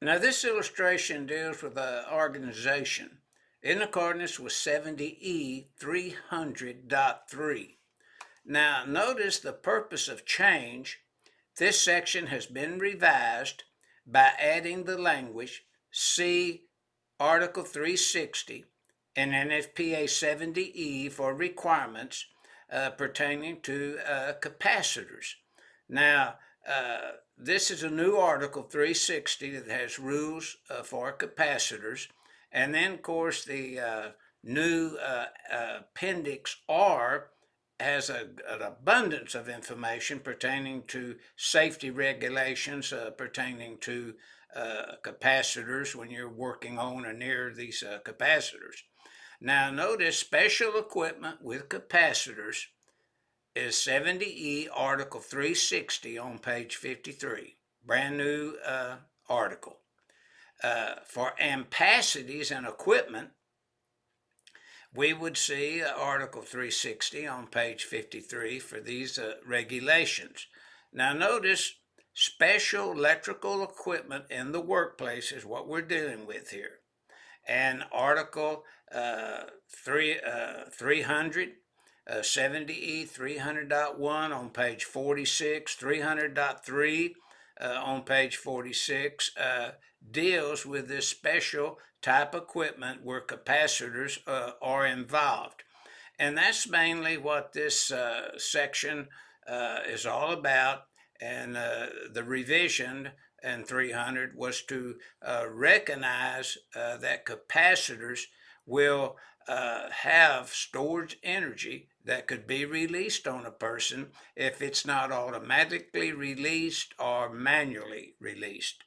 Now, this illustration deals with an organization in accordance with 70E 300.3. Now, notice the purpose of change. This section has been revised by adding the language see Article 360 and NFPA 70E for requirements pertaining to capacitors. Now, this is a new Article 360 that has rules for capacitors. And then, of course, the new Appendix R has an abundance of information pertaining to safety regulations pertaining to capacitors when you're working on or near these capacitors. Now, notice special equipment with capacitors is 70E Article 360 on page 53. Brand new article. For ampacities and equipment, we would see Article 360 on page 53 for these regulations. Now, notice special electrical equipment in the workplace is what we're dealing with here. And Article 300, 70E 300.1 on page 46, 300.3 on page 46 deals with this special type equipment where capacitors are involved. And that's mainly what this section is all about. And the revision in 300 was to recognize that capacitors will have stored energy that could be released on a person if it's not automatically released or manually released.